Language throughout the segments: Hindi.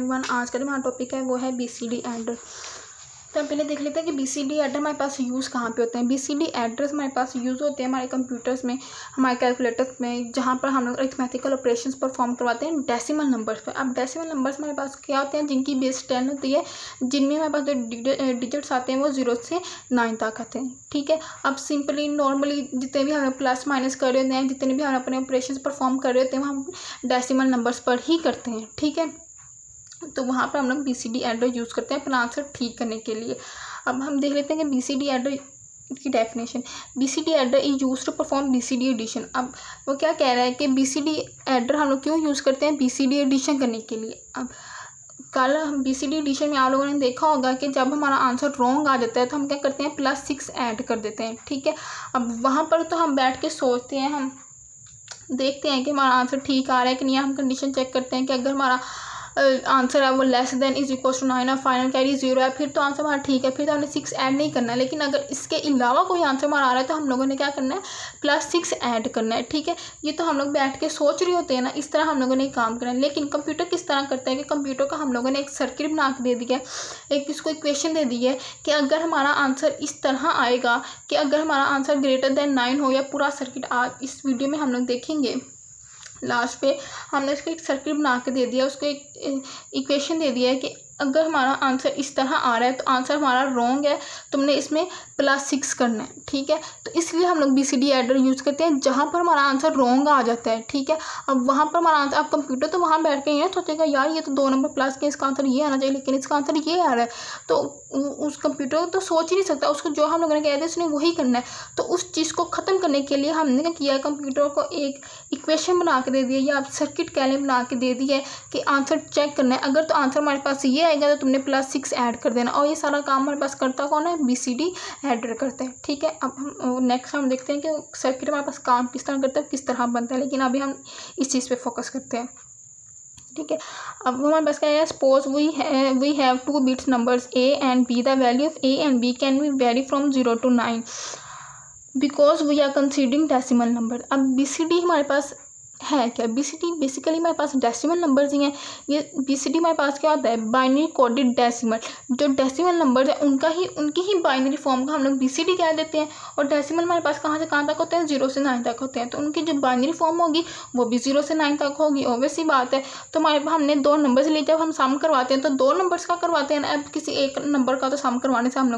एवरीवन, आज का जो हमारा टॉपिक है वो है BCD एडर। तो हम पहले देख लेते हैं कि BCD एडर हमारे पास यूज़ कहाँ पे होते हैं। BCD एडर्स हमारे पास यूज़ होते हैं हमारे कंप्यूटर्स में, हमारे कैलकुलेटर्स में, जहाँ पर हम लोग अरिथमेटिकल ऑपरेशंस परफॉर्म करवाते हैं डेसिमल नंबर्स पर। अब डेसिमल नंबर्स हमारे पास क्या होते हैं, जिनकी बेस 10 होती है, जिनमें हमारे पास जो डिजिट्स आते हैं वो 0 से 9 तक आते हैं। ठीक है, अब सिंपली नॉर्मली जितने भी हम प्लस माइनस कर रहे होते हैं, जितने भी हम अपने ऑपरेशंस परफॉर्म कर रहे होते हैं, हम डेसिमल नंबर्स पर ही करते हैं। ठीक है, तो वहाँ पर हम लोग BCD एडर यूज़ करते हैं अपना आंसर ठीक करने के लिए। अब हम देख लेते हैं कि BCD एडर की definition. BCD adder is use to perform BCD addition. अब वो क्या कह रहा है कि BCD एडर हम लोग क्यों यूज़ करते हैं, BCD एडिशन करने के लिए। अब कल हम BCD एडिशन में आप लोगों ने देखा होगा कि जब हमारा आंसर रॉन्ग आ जाता है तो हम क्या करते हैं, +6 ऐड कर देते हैं। ठीक है, अब वहाँ पर तो हम बैठ के सोचते हैं, हम देखते हैं कि हमारा आंसर ठीक आ रहा है कि नहीं। हम कंडीशन चेक करते हैं कि अगर हमारा आंसर है वो less than is equal to 9 और फाइनल कैरी 0 है, फिर तो आंसर हमारा ठीक है, फिर तो हमने 6 ऐड नहीं करना है। लेकिन अगर इसके अलावा कोई आंसर हमारा आ रहा है तो हम लोगों ने क्या करना है, +6 ऐड करना है। ठीक है, ये तो हम लोग बैठ के सोच रहे होते हैं ना, इस तरह हम लोगों ने काम करना है। लेकिन कंप्यूटर किस तरह करता है कि कंप्यूटर का हम लोगों ने एक सर्किट बना के दे दिया है, एक इसको इक्वेशन दे दी है कि अगर हमारा आंसर इस तरह आएगा कि अगर हमारा आंसर ग्रेटर देन 9 हो, या पूरा सर्किट आज इस वीडियो में हम लोग देखेंगे। लास्ट पे हमने उसको एक सर्किट बना के दे दिया, उसको एक इक्वेशन दे दिया है कि अगर हमारा आंसर इस तरह आ रहा है तो आंसर हमारा रॉन्ग है, तुमने इसमें +6 करना है। ठीक है, तो इसलिए हम लोग BCD एडर यूज़ करते हैं जहाँ पर हमारा आंसर रॉन्ग आ जाता है। ठीक है, अब वहाँ पर हमारा आंसर, अब कंप्यूटर तो वहाँ बैठ के ये सोचेगा यार ये तो 2 नंबर प्लस के, इसका आंसर ये आना चाहिए, लेकिन इसका आंसर ये आ रहा है। तो उस कंप्यूटर तो सोच ही नहीं सकता, उसको जो हम लोगों ने कह दिया उसने वही करना है। तो उस चीज़ को ख़त्म करने के लिए हमने क्या किया है, कंप्यूटर को एक इक्वेशन बना के दे दिया, या आप सर्किट कैले बना के दे दी है कि आंसर चेक करना है। अगर तो आंसर हमारे पास ये आएगा तो तुमने +6 ऐड कर देना, और ये सारा काम हमारे पास करता कौन है, BCD एडर करता है। ठीक है, अब हम नेक्स्ट हम देखते हैं कि सर्किट हमारे पास काम किस तरह करता है, किस तरह बनता है, लेकिन अभी हम इस चीज़ पे फोकस करते हैं। ठीक है, अब हमारे पास क्या है, suppose we have 2 bits numbers A and B, the value of A and B can be vary from 0 to 9 because we are considering decimal number. अब BCD हमारे पास है क्या, BCD बेसिकली हमारे पास डेसिमल नंबर्स ही हैं। ये BCD हमारे पास क्या होता है, बाइनरी कोडेड डेसिमल। जो डेसिमल नंबर्स है उनकी ही बाइनरी फॉर्म का हम लोग BCD कह देते हैं। और डेसिमल हमारे पास कहाँ से कहाँ तक होते हैं, 0 से 9 तक होते हैं। तो उनकी जो बाइनरी फॉर्म होगी वो भी 0 से 9 तक होगी, ऑब्वियस सी बात है। तो हमारे पास हमने 2 नंबर्स लिए, जब हम सम करवाते हैं तो 2 नंबर्स का करवाते हैं ना। अब किसी एक नंबर का तो सम करवाने से हम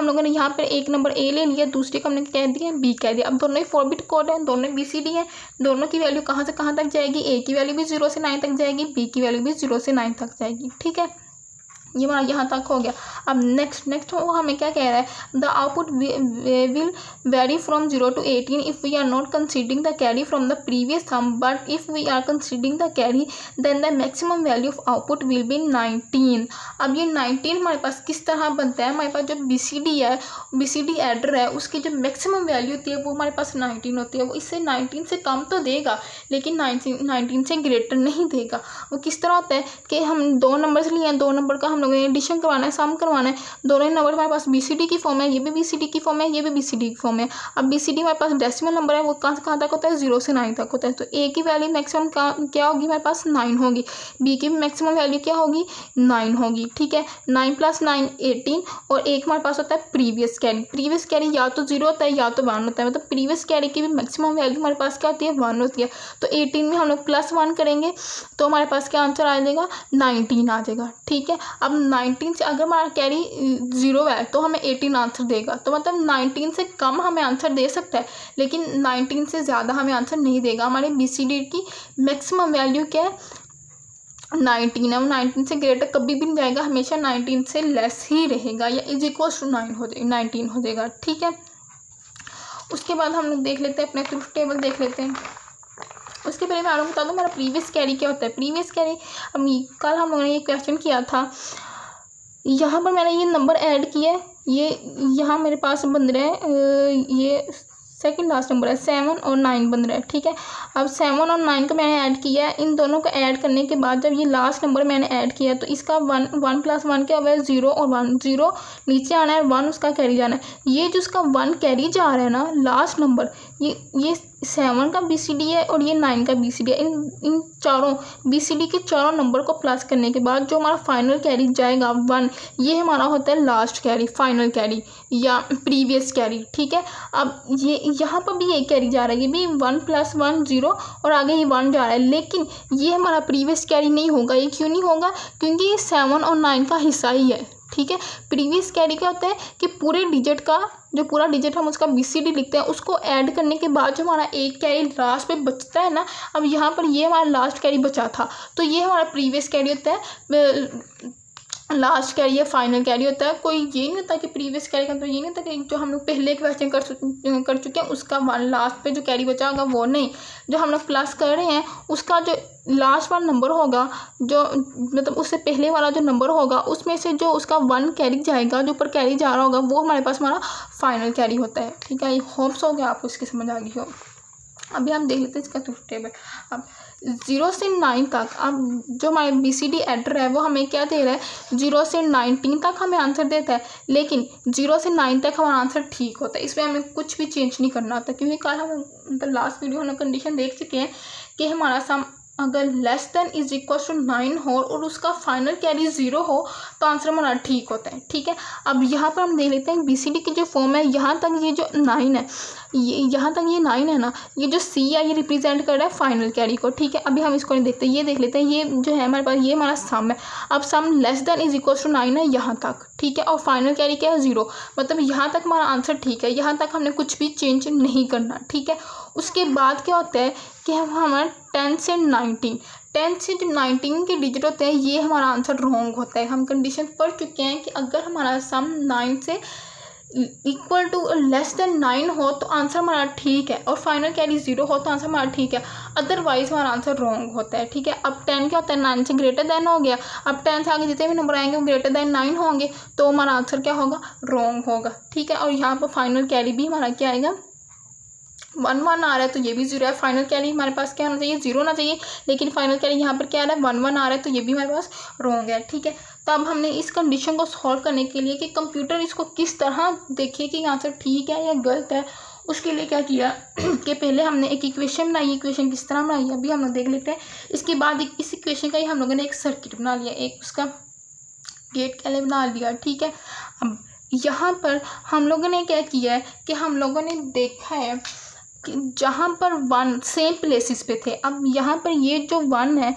लोगों ने यहाँ पर एक नंबर A ले लिया, दूसरे को हमने कह दिया B कह दिया। अब दोनों ही 4 बिट कोड है, दोनों BCD है, दोनों की वैल्यू कहाँ से कहाँ तक जाएगी, A की वैल्यू भी 0 से 9 तक जाएगी, B की वैल्यू भी 0 से 9 तक जाएगी। ठीक है, ये हमारा यहाँ तक हो गया। अब नेक्स्ट वो हमें क्या कह रहा है, the output will vary from 0 to 18 if we are not considering the carry from the previous sum, but if we are considering the carry then the maximum value of output will be 19। अब ये 19 हमारे पास किस तरह बनता है, हमारे पास जो BCD है, BCD एडर है, उसकी जो मैक्सिमम वैल्यू होती है वो हमारे पास 19 होती है। वो इससे 19 से कम तो देगा, लेकिन 19 से ग्रेटर नहीं देगा। वो किस तरह होता है कि हम 2 नंबर्स लिए हैं, 2 नंबर का हम लोगों ने एडिशन करवाना है, सम करवाना है। दोनों ही नंबर हमारे पास BCD की फॉर्म है, ये भी BCD की फॉर्म है, ये भी BCD की फॉर्म है। अब BCD हमारे पास डेसिमल नंबर है, वो कहाँ से कहाँ तक होता है, 0 से 9 तक होता है। तो A की वैल्यू मैक्सिमम क्या होगी, हमारे पास 9 होगी। B की मैक्सिमम वैल्यू क्या होगी, 9 होगी। ठीक है, 9 + 9 18, और एक हमारे पास होता है प्रीवियस कैरी। प्रीवियस कैरी या तो 0 होता है या तो 1 होता है, मतलब प्रीवियस कैरी की भी मैक्सिमम वैल्यू हमारे पास क्या होती है, 1 होती है। तो 18 में हम लोग +1 करेंगे तो हमारे पास क्या आंसर आ जाएगा, 19 आ जाएगा। ठीक है, अब 19 से अगर हमारा कैरी 0 है तो हमें 18 आंसर देगा, तो मतलब 19 से कम हमें आंसर दे सकता है, लेकिन 19 से ज़्यादा हमें आंसर नहीं देगा। हमारे BCD की मैक्सिमम वैल्यू क्या है, 19 है। 19 से ग्रेटर कभी भी नहीं जाएगा, हमेशा 19 से लेस ही रहेगा, या इज इक्वल टू 19 हो जाएगा। ठीक है, उसके बाद हम लोग देख लेते हैं अपने ट्रुथ टेबल देख लेते हैं। उसके पहले मैं आप लोगों को बता दूँ हमारा प्रीवियस कैरी क्या होता है। प्रीवियस कैरी कल हम लोगों ने ये क्वेश्चन किया था, यहाँ पर मैंने ये नंबर ऐड किया है, ये यहाँ मेरे पास बन रहा है, ये सेकंड लास्ट नंबर है, 7 और 9 बन रहा है। ठीक है, अब 7 और 9 को मैंने ऐड किया है। इन दोनों को ऐड करने के बाद जब ये लास्ट नंबर मैंने ऐड किया तो इसका 1 + 1 क्या हुआ है, 0 और 1, 0 नीचे आना है, 1 उसका कैरी जाना है। ये जो उसका 1 कैरी जा रहा है ना, लास्ट नंबर, ये 7 का BCD है और ये 9 का BCD है। इन चारों BCD के चारों नंबर को प्लस करने के बाद जो हमारा फाइनल कैरी जाएगा 1, ये हमारा होता है लास्ट कैरी, फाइनल कैरी या प्रीवियस कैरी। ठीक है, अब ये यहाँ पर भी ये कैरी जा रहा है, ये भी 1 + 1 0 और आगे ये 1 जा रहा है, लेकिन ये हमारा प्रीवियस कैरी नहीं होगा। ये क्यों नहीं होगा? क्योंकि ये 7 और 9 का हिस्सा ही है। ठीक है, प्रीवियस कैरी क्या होता है कि पूरे डिजिट का जो पूरा डिजिट हम उसका BCD लिखते हैं, उसको ऐड करने के बाद जो हमारा एक कैरी लास्ट पे बचता है ना, अब यहाँ पर ये हमारा लास्ट कैरी बचा था, तो ये हमारा प्रीवियस कैरी होता है, लास्ट कैरी या फाइनल कैरी होता है। कोई ये नहीं होता कि प्रीवियस कैरी का, तो ये नहीं होता कि जो हम लोग पहले क्वेश्चन कर चुके हैं उसका लास्ट पे जो कैरी बचा होगा वो नहीं, जो हम लोग प्लस कर रहे हैं उसका जो लास्ट वाला नंबर होगा, जो मतलब उससे पहले वाला जो नंबर होगा उसमें से जो उसका 1 कैरी जाएगा, जो ऊपर कैरी जा रहा होगा, वो हमारे पास हमारा फाइनल कैरी होता है। ठीक है, आई होप्स हो गया आपको इसकी समझ आ गई हो। अभी हम देख लेते हैं इसका ट्रूथ टेबल। अब 0 से 9 तक, अब जो हमारे BCD एडर है वो हमें क्या दे रहा है, 0 से 19 तक हमें आंसर देता है, लेकिन 0 से 9 तक हमारा आंसर ठीक होता है। इसमें हमें कुछ भी चेंज नहीं करना होता, क्योंकि कल हम मतलब लास्ट वीडियो हम कंडीशन देख चुके हैं कि हमारा सम अगर less than is equal to 9 हो और उसका फाइनल कैरी 0 हो तो आंसर हमारा ठीक होता है। ठीक है, अब यहाँ पर हम देख लेते हैं BCD की जो फॉर्म है, यहाँ तक ये जो 9 है, यहाँ तक ये 9 है ना, ये जो C है ये रिप्रेजेंट कर रहा है फाइनल कैरी को। ठीक है, अभी हम इसको नहीं देखते, ये देख लेते हैं, ये जो है हमारे पास ये हमारा सम है। अब sum less than is equal to 9 है यहाँ तक। ठीक है, और फाइनल कैरी क्या है 0, मतलब यहाँ तक हमारा आंसर ठीक है, यहाँ तक हमने कुछ भी चेंज नहीं करना। ठीक है, उसके बाद क्या होता है कि हमारा 10 से 19 के डिजिट होते हैं, ये हमारा आंसर रॉन्ग होता है। हम कंडीशन पढ़ चुके हैं कि अगर हमारा सम 9 से इक्वल टू लेस देन 9 हो तो आंसर हमारा ठीक है, और फाइनल कैरी 0 हो तो आंसर हमारा ठीक है, अदरवाइज हमारा आंसर रॉन्ग होता है। ठीक है, अब 10 क्या होता है, 9 से ग्रेटर देन हो गया। अब 10 से आगे जितने भी नंबर आएंगे वो ग्रेटर देन 9 होंगे, तो हमारा आंसर क्या होगा, रॉन्ग होगा। ठीक है, और यहाँ पर फाइनल कैरी भी हमारा क्या आएगा, 1 1 आ रहा है तो ये भी 0 है। फाइनल कैरी हमारे पास क्या होना चाहिए, 0 होना चाहिए, लेकिन फाइनल कैरी यहाँ पर क्या आ रहा है, 1 1 आ रहा है, तो ये भी हमारे पास रॉन्ग है। ठीक है, तो अब हमने इस कंडीशन को सॉल्व करने के लिए कि कंप्यूटर इसको किस तरह देखे कि आंसर ठीक है या गलत है, उसके लिए क्या किया कि पहले हमने एक इक्वेशन बनाई। इक्वेशन किस तरह बनाई अभी हम लोग देख लेते हैं। इसके बाद इस इक्वेशन का ही हम लोगों ने एक सर्किट बना लिया, एक उसका गेट के लिए बना लिया। ठीक है, अब यहाँ पर हम लोगों ने क्या किया है कि हम लोगों ने देखा है कि जहाँ पर 1 सेम प्लेसेस पे थे, अब यहाँ पर ये जो 1 है,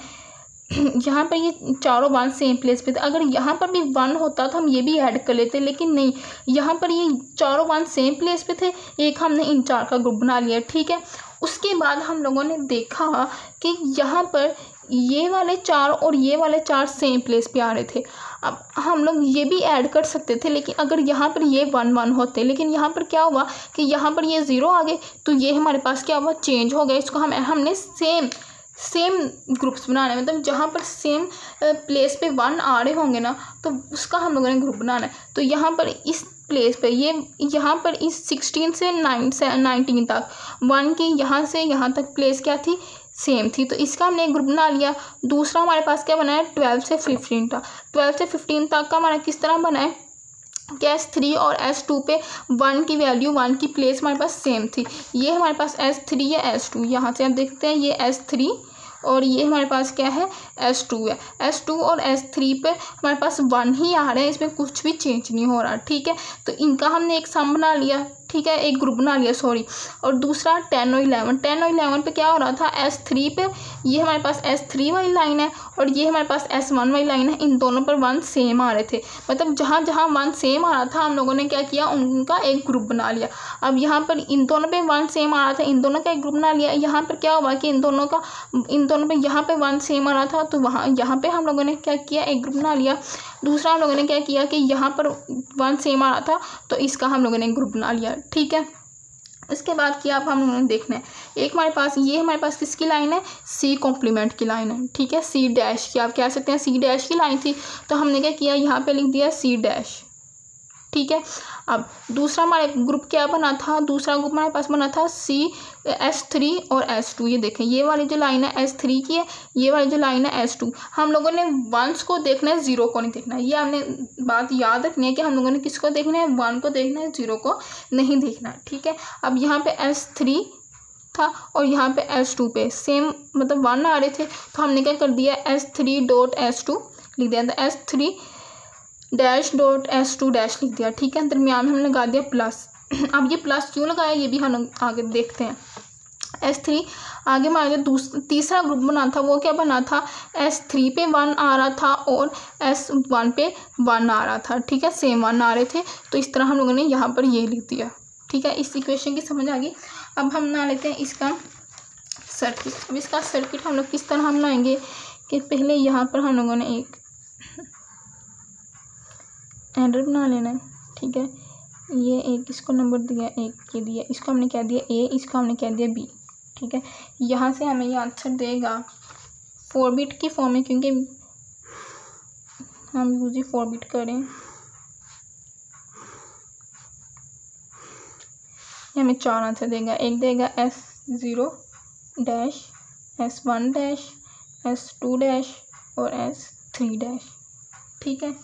यहाँ पर ये चारों 1 सेम प्लेस पे थे, अगर यहाँ पर भी 1 होता तो हम ये भी ऐड कर लेते, लेकिन नहीं, यहाँ पर ये चारों 1 सेम प्लेस पे थे, एक हमने इन 4 का ग्रुप बना लिया। ठीक है, उसके बाद हम लोगों ने देखा कि यहाँ पर ये वाले 4 और ये वाले 4 सेम प्लेस पे आ रहे थे। अब हम लोग ये भी ऐड कर सकते थे, लेकिन अगर यहाँ पर ये 1 1 होते, लेकिन यहाँ पर क्या हुआ कि यहाँ पर ये 0 आ गए, तो ये हमारे पास क्या हुआ, चेंज हो गया। इसको हमने सेम ग्रुप्स बनाने, मतलब जहाँ पर सेम प्लेस पे 1 आ रहे होंगे ना, तो उसका हम लोगों ने ग्रुप बनाना है। तो यहाँ पर इस प्लेस पे ये यहाँ पर इस 16 से 19 तक 1 की यहाँ से यहाँ तक प्लेस क्या थी, सेम थी, तो इसका हमने एक ग्रुप बना लिया। दूसरा हमारे पास क्या बना है, 12 से 15 तक, 12 से 15 तक का हमारा किस तरह बना है कि S3 और S2 पे 1 की वैल्यू 1 की प्लेस हमारे पास सेम थी। ये हमारे पास S3 या S2, यहाँ से आप देखते हैं ये S3 और ये हमारे पास क्या है, S2 है। S2 और S3 पे हमारे पास 1 ही आ रहा है, इसमें कुछ भी चेंज नहीं हो रहा। ठीक है, तो इनका हमने एक सम बना लिया। ठीक है, एक ग्रुप बना लिया, सॉरी। और दूसरा 10 और 11 पे क्या हो रहा था, S3 पे ये हमारे पास S3 वाली लाइन है और ये हमारे पास S1 वाली लाइन है, इन दोनों पर 1 सेम आ रहे थे, मतलब जहाँ जहाँ 1 सेम आ रहा था हम लोगों ने क्या किया, उनका एक ग्रुप बना लिया। अब यहाँ पर इन दोनों पे 1 सेम आ रहा था, इन दोनों का एक ग्रुप बना लिया। यहाँ पर क्या हुआ कि इन दोनों पे यहाँ पे 1 सेम आ रहा था, तो यहाँ पे हम लोगों ने क्या किया, एक ग्रुप बना लिया। दूसरा हम लोगों ने क्या किया कि यहाँ पर 1 सेम आ रहा था, तो इसका हम लोगों ने ग्रुप बना लिया। ठीक है, इसके बाद क्या अब हम लोगों ने देखना है, एक हमारे पास ये हमारे पास किसकी लाइन है, C कॉम्प्लीमेंट की लाइन है। ठीक है, C डैश की, आप कह सकते हैं C डैश की लाइन थी, तो हमने क्या किया, यहाँ पे लिख दिया C डैश। ठीक है, अब दूसरा हमारे ग्रुप क्या बना था, दूसरा ग्रुप हमारे पास बना था S3 और S2। ये देखें, ये वाली जो लाइन है S3 की है, ये वाली जो लाइन है S2। हम लोगों ने वंस को देखना है, ज़ीरो को नहीं देखना है। ये हमने बात याद रखनी है कि हम लोगों ने किसको देखना है, 1 को देखना है, 0 को नहीं देखना है, ठीक है। अब यहाँ पे S3 था और यहाँ पे S2 पे सेम मतलब 1 आ रहे थे, तो हमने क्या कर दिया, S3.S2 लिख दिया, S3 dash dot S2 dash लिख दिया, ठीक है। दरमियान में हमने लगा दिया प्लस। अब ये प्लस क्यों लगाया ये भी हम आगे देखते हैं। S3 आगे हमारे तीसरा ग्रुप बना था, वो क्या बना था, S3 पे 1 आ रहा था और S1 पे 1 आ रहा था, ठीक है, सेम 1 आ रहे थे। तो इस तरह हम लोगों ने यहाँ पर ये लिख दिया, ठीक है। इस इक्वेशन की समझ आ गई। अब हम बना लेते हैं इसका सर्किट। अब इसका सर्किट हम लोग किस तरह हम बनाएंगे कि पहले यहाँ पर हम लोगों ने एक एडर बना लेना है, ठीक है। ये एक इसको नंबर दिया, एक ये दिया, इसको हमने क्या दिया A, इसको हमने क्या दिया B, ठीक है। यहाँ से हमें ये आंसर देगा 4 बिट की फॉर्म में, क्योंकि हम यूज ही 4 बिट करें। ये हमें 4 आंसर देगा, एक देगा S0 dash, S1 dash, S2 dash और S3 डैश, ठीक है।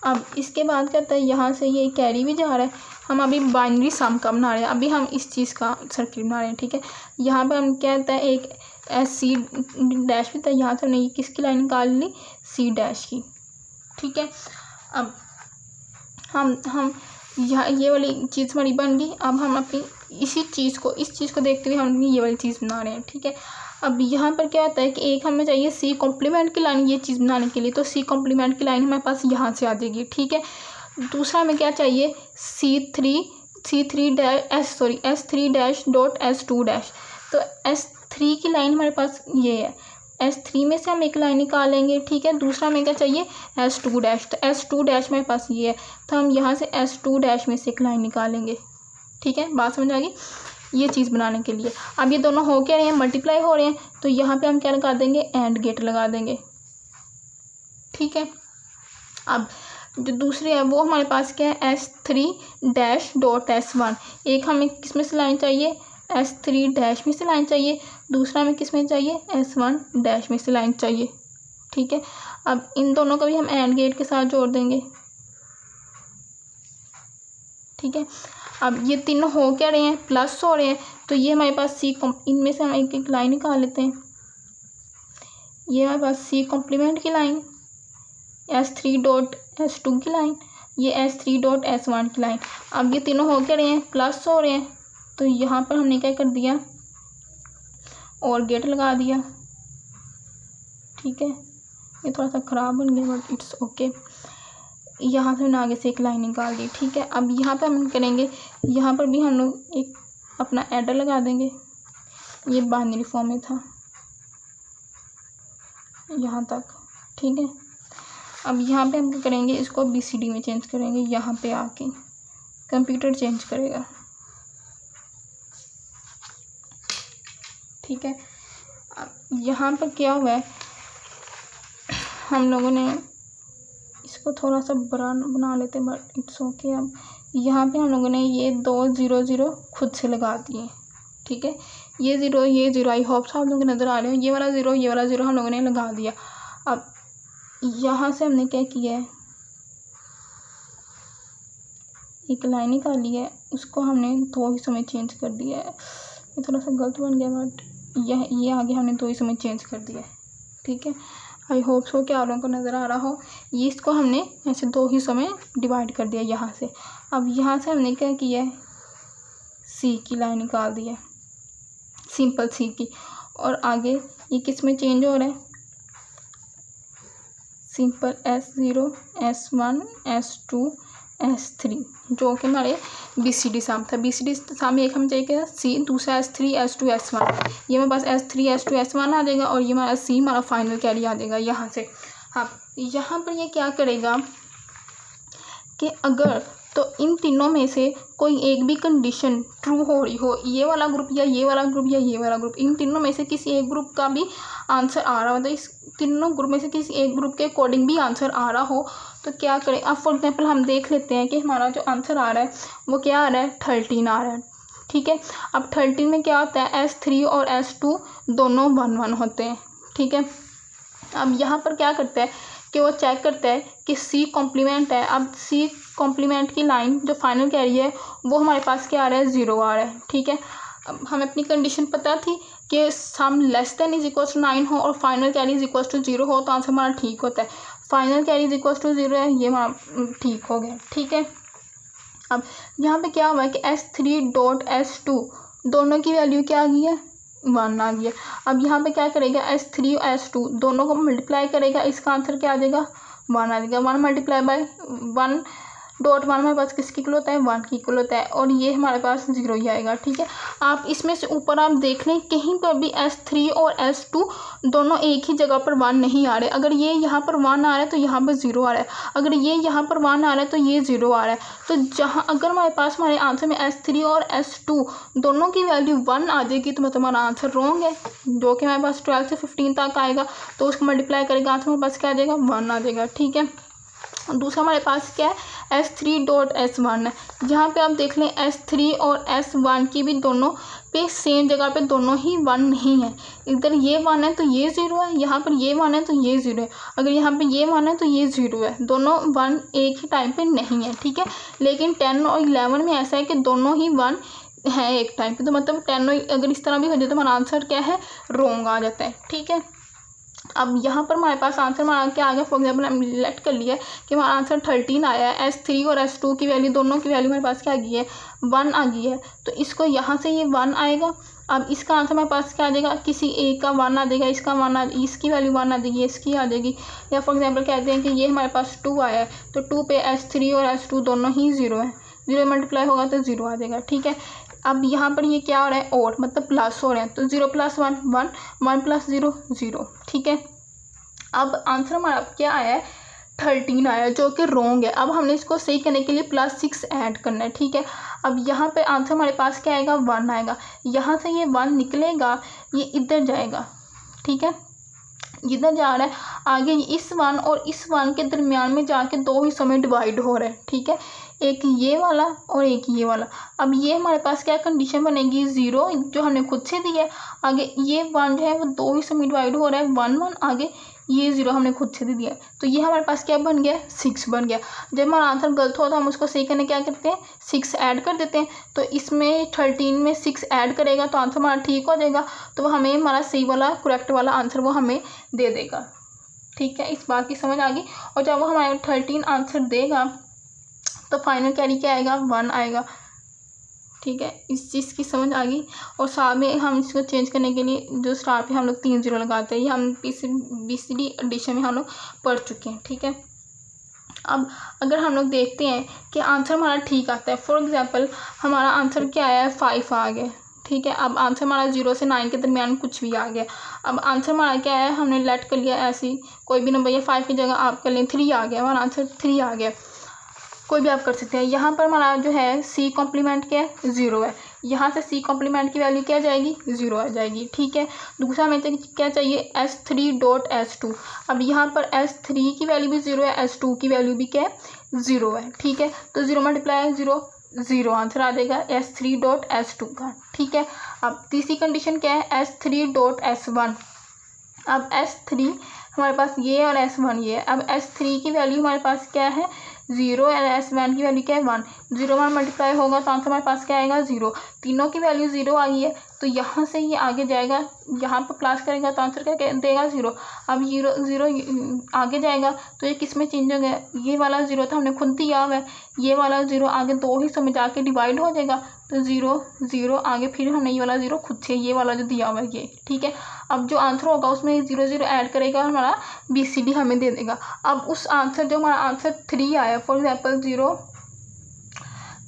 अब इसके बाद क्या होता है, यहाँ से ये कैरी भी जा रहा है। हम अभी बाइनरी सम का बना रहे हैं, अभी हम इस चीज़ का सर्किट बना रहे हैं, ठीक है। यहाँ पे हम क्या होता है, एक SC डैश भी था, यहाँ से हमने किसकी लाइन निकाल ली, C डैश की, ठीक है। अब हम यहाँ ये वाली चीज़ हमारी बन गई। अब हम अपनी इस चीज़ को देखते हुए हम ये वाली चीज़ बना रहे हैं, ठीक है। अब यहाँ पर क्या होता है कि एक हमें चाहिए C कॉम्प्लीमेंट की लाइन ये चीज़ बनाने के लिए, तो C कॉम्प्लीमेंट की लाइन हमारे पास यहाँ से आ जाएगी, ठीक है। दूसरा हमें क्या चाहिए, S3 dash dot S2 dash. तो S3 की लाइन हमारे पास ये है, S3 में से हम एक लाइन निकालेंगे, ठीक है। दूसरा हमें क्या चाहिए, S2 डैश, तो S2 डैश मेरे पास ये है, तो हम यहाँ से S2 डैश में से एक लाइन निकालेंगे, ठीक है। बात समझ आ गई, ये चीज़ बनाने के लिए। अब ये दोनों हो क्या रहे हैं, मल्टीप्लाई हो रहे हैं, तो यहाँ पे हम क्या लगा देंगे, एंड गेट लगा देंगे, ठीक है। अब जो दूसरी है वो हमारे पास क्या है, S3 डैश डॉट S1। एक हमें किस में से लाइन चाहिए, S3 डैश में से लाइन चाहिए, दूसरा हमें किस में चाहिए, S1 डैश में से लाइन चाहिए, ठीक है। अब इन दोनों का भी हम एंड गेट के साथ जोड़ देंगे, ठीक है। अब ये तीनों हो क्या रहे हैं, प्लस हो रहे हैं, तो ये हमारे पास इनमें से हम एक एक लाइन निकाल लेते हैं। ये हमारे पास C कॉम्प्लीमेंट की लाइन, S3 डॉट S2 की लाइन, ये S3 डॉट S1 की लाइन। अब ये तीनों हो क्या रहे हैं, प्लस हो रहे हैं, तो यहाँ पर हमने क्या कर दिया, और गेट लगा दिया, ठीक है। ये थोड़ा सा ख़राब बन गया बट इट्स ओके। यहाँ से हमने आगे से एक लाइन निकाल दी, ठीक है। अब यहाँ पे हम करेंगे, यहाँ पर भी हम लोग एक अपना एडर लगा देंगे, ये बाइनरी फॉर्म में था यहाँ तक, ठीक है। अब यहाँ पे हम करेंगे, इसको BCD में चेंज करेंगे, यहाँ पे आके कंप्यूटर चेंज करेगा, ठीक है। अब यहाँ पर क्या हुआ है, हम लोगों ने इसको थोड़ा सा बड़ा बना लेते हैं बट इट्स ओके। अब यहाँ पे हम लोगों ने ये 2 0 0 खुद से लगा दिए, ठीक है। ये ज़ीरो आई होप आप लोगों को नज़र आ रहे हो, ये वाला ज़ीरो हम लोगों ने लगा दिया। अब यहाँ से हमने क्या किया है, एक लाइन निकाली है, उसको हमने 2 हिस्सों में चेंज कर दिया है। ये थोड़ा सा गलत बन गया बट ये आगे हमने 2 हिस्सों में चेंज कर दिया है, ठीक है। आई होप सो कि आप लोगों को नज़र आ रहा हो। ये इसको हमने ऐसे 2 हिस्सों में डिवाइड कर दिया यहाँ से। अब यहाँ से हमने क्या किया है, C की लाइन निकाल दी है, सिंपल C की, और आगे ये किस में चेंज हो रहा है, simple S0 S1 S2 S3, जो कि हमारे BCD सम था। BCD सम एक हम चाहिए C, दूसरा S3 S2 S1, ये मेरे पास S3 S2 S1 आ जाएगा, और ये हमारा C हमारा फाइनल कैरी आ जाएगा यहाँ से। हाँ, यहाँ पर ये क्या करेगा कि अगर तो इन तीनों में से कोई एक भी कंडीशन ट्रू हो रही हो, ये वाला ग्रुप या ये वाला ग्रुप या ये वाला ग्रुप, इन तीनों में से किसी एक ग्रुप का भी आंसर आ रहा हो, तो इस तीनों ग्रुप में से किसी एक ग्रुप के अकॉर्डिंग भी आंसर आ रहा हो, तो क्या करें, अब फॉर एग्जांपल हम देख लेते हैं कि हमारा जो आंसर आ रहा है वो क्या आ रहा है, 13 आ रहा है। ठीक है, अब 13 में क्या होता है, S3 और S2 दोनों 1 1 होते हैं। ठीक है, अब यहाँ पर क्या करता है कि वो चेक करता है कि C कॉम्प्लीमेंट है। अब C कॉम्प्लीमेंट की लाइन जो फाइनल कैरी है वो हमारे पास क्या आ रहा है, 0 आ रहा है। ठीक है, अब हमें अपनी कंडीशन पता थी कि sum less than is equal to 9 हो और final carry is equal to 0 हो तो आंसर हमारा ठीक होता है। Final carry is equal to 0 है, ये हमारा ठीक हो गया। ठीक है, अब यहाँ पे क्या हुआ है कि S3 डॉट S2 दोनों की वैल्यू क्या आ गई है, 1 आ गई है। अब यहाँ पे क्या करेगा, S3 और S2 दोनों को मल्टीप्लाई करेगा, इसका आंसर क्या आ जाएगा, 1 आ जाएगा। 1 मल्टीप्लाई बाय 1 डॉट 1 हमारे पास किसकी इक्वल होता है, 1 की इक्वल होता है, और ये हमारे पास 0 ही आएगा। ठीक है, आप इसमें से ऊपर आप देख लें कहीं पर भी S3 और S2 दोनों एक ही जगह पर 1 नहीं आ रहे। अगर ये यहाँ पर 1 आ रहा है तो यहाँ पर 0 आ रहा है, अगर ये यहाँ पर 1 आ रहा है तो ये 0 आ रहा है। तो जहाँ अगर हमारे पास हमारे आंसर में S3 और S2 दोनों की वैल्यू 1 आ जाएगी तो मतलब हमारा आंसर रॉन्ग है, जो कि हमारे पास 12 से 15 तक आएगा। तो उसको मल्टीप्लाई करेगा, आंसर हमारे पास क्या आ जाएगा, 1 आ जाएगा। ठीक है, दूसरा हमारे पास क्या है, S3 डॉट S1 है। यहाँ पे आप देख लें S3 और S1 की भी दोनों पे सेम जगह पे दोनों ही 1 नहीं है। इधर ये 1 है तो ये 0 है, यहाँ पर ये 1 है तो ये 0 है, अगर यहाँ पे ये 1 है तो ये 0 है, दोनों 1 एक ही टाइम पे नहीं है। ठीक है, लेकिन 10 और 11 में ऐसा है कि दोनों ही 1 है एक टाइम पे, तो मतलब 10 अगर इस तरह भी हो जाए तो हमारा आंसर क्या है, रॉन्ग आ जाता है। ठीक है, अब यहाँ पर हमारे पास आंसर हमारा क्या आ गया, फॉर एग्जाम्पल हमने लेट कर लिया है कि हमारा आंसर 13 आया है। S3 और S2 की वैल्यू दोनों की वैल्यू हमारे पास क्या आ गई है, 1 आ गई है, तो इसको यहाँ से ये 1 आएगा। अब इसका आंसर हमारे पास क्या आ जाएगा, किसी एक का 1 आ जाएगा, इसका 1 आ, इसकी वैल्यू 1 आ जाएगी, इसकी आ जाएगी। या फॉर एग्जाम्पल कहते हैं कि ये हमारे पास 2 आया है तो 2 पे S3 और S2 दोनों ही 0 है, 0 मल्टीप्लाई होगा तो 0 आ जाएगा। ठीक है, अब यहाँ पर ये क्या हो रहा है, और मतलब प्लस हो रहे हैं, तो 0 + 1 1, 1 + 0 0। ठीक है, अब आंसर हमारा क्या आया है, 13 आया, जो कि रॉन्ग है। अब हमने इसको सही करने के लिए +6 ऐड करना है। ठीक है, अब यहाँ पे आंसर हमारे पास क्या आएगा, 1 आएगा, यहाँ से ये 1 निकलेगा, ये इधर जाएगा। ठीक है, इधर जा रहा है, आगे इस 1 और इस 1 के दरमियान में जाके 2 हिस्सों में डिवाइड हो रहा है। ठीक है, एक ये वाला और एक ये वाला। अब ये हमारे पास क्या कंडीशन बनेगी, 0 जो हमने खुद से दी है, आगे ये 1 जो है वो 2 हिस्सों में डिवाइड हो रहा है, 1 1, आगे ये 0 हमने खुद से दे दिया, तो ये हमारे पास क्या बन गया, 6 बन गया। जब हमारा आंसर गलत हो तो हम उसको सही करने क्या करते हैं, 6 ऐड कर देते हैं। तो इसमें 13 में 6 ऐड करेगा तो आंसर हमारा ठीक हो जाएगा, तो वो हमें हमारा सही वाला करेक्ट वाला आंसर वो हमें दे देगा। ठीक है, इस बात की समझ आ गई। और जब वो हमारे 13 आंसर देगा तो फाइनल कैरी क्या आएगा, 1 आएगा। ठीक है, इस चीज़ की समझ आ गई। और साथ में हम इसको चेंज करने के लिए जो स्टार पे हम लोग 3 0 लगाते हैं, ये हम BCD एडिशन में हम लोग पढ़ चुके हैं। ठीक है, अब अगर हम लोग देखते हैं कि आंसर हमारा ठीक आता है, फॉर एग्जांपल हमारा आंसर क्या आया, 5 आ गया। ठीक है, अब आंसर हमारा 0 से 9 के दरमियान कुछ भी आ गया। अब आंसर हमारा क्या है, हमने लेट कर लिया ऐसी कोई भी नंबर, या 5 की जगह आप कर लें 3 आ गया, हमारा आंसर 3 आ गया, कोई भी आप कर सकते हैं। यहाँ पर हमारा जो है C कॉम्प्लीमेंट क्या है, 0 है, यहाँ से C कॉम्प्लीमेंट की वैल्यू क्या जाएगी, 0 आ जाएगी। ठीक है, दूसरा हमें क्या चाहिए, S3 डॉट S2। अब यहाँ पर S3 की वैल्यू भी 0 है, S2 की वैल्यू भी क्या है, 0 है। ठीक है, तो 0 × 0 0 आंसर आ जाएगा S3 डॉट S2 का। ठीक है, अब तीसरी कंडीशन क्या है, S3 डॉट S1। अब S3 हमारे पास ये और S1 ये है। अब S3 की वैल्यू हमारे पास क्या है, 0, और S1 की वैल्यू क्या है, 1। 0 1 मल्टीप्लाई होगा तो आंसर हमारे पास क्या आएगा, 0। तीनों की वैल्यू 0 आ गई है, तो यहाँ से ये आगे जाएगा, यहाँ पर प्लस करेगा तो आंसर क्या देगा, 0। अब 0 आगे जाएगा तो ये किस में चेंज हो गया, ये वाला 0 था हमने खुद दिया हुआ है, ये वाला 0 आगे 2 हिस्सों में जाके डिवाइड हो जाएगा, तो 0 0 आगे फिर हमने ये वाला 0 खुद से ये वाला जो दिया हुआ है ये। ठीक है, अब जो आंसर होगा उसमें 0 0 ऐड करेगा, हमारा BCD हमें दे देगा। अब उस आंसर जो हमारा आंसर 3 आया, फॉर एग्जाम्पल 0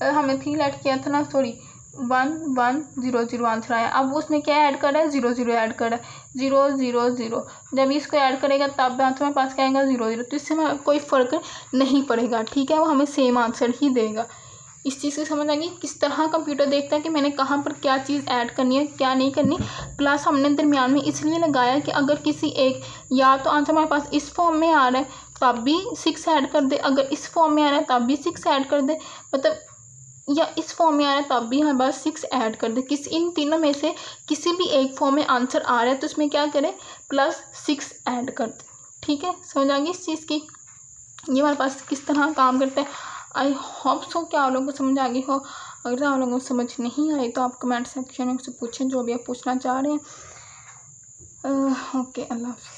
हमने 3 ऐड किया था ना, सॉरी 1 1 0 0 आंसर आया। अब उसमें क्या ऐड कर रहा है, 0 0 ऐड कर रहा है, 0 0 0। जब इसको ऐड करेगा तब आंसर हमारे पास क्या आएगा, 0 0। तो इससे हमें कोई फ़र्क नहीं पड़ेगा। ठीक है, वो हमें सेम आंसर ही देगा। इस चीज़ की समझ आ गई, किस तरह कंप्यूटर देखता है कि मैंने कहाँ पर क्या चीज़ ऐड करनी है क्या नहीं करनी। प्लस हमने दरमियान में इसलिए लगाया कि अगर किसी एक, या तो आंसर हमारे पास इस फॉर्म में आ रहा है तब भी 6 ऐड कर दे, अगर इस फॉर्म में आ रहा है तब भी 6 ऐड कर दे, मतलब या इस फॉर्म में आ रहा है तब भी हमारे पास 6 ऐड कर दे। इन तीनों में से किसी भी एक फॉर्म में आंसर आ रहा है तो उसमें क्या करें, +6 ऐड कर दे। ठीक है, समझ आ गई इस चीज़ की, ये हमारे पास किस तरह काम करता है। आई होप सो कि आप लोगों को समझ आ गई हो। अगर आप लोगों को समझ नहीं आई तो आप कमेंट सेक्शन में मुझसे पूछें जो भी आप पूछना चाह रहे हैं। ओके, अल्लाह हाफ़िज़।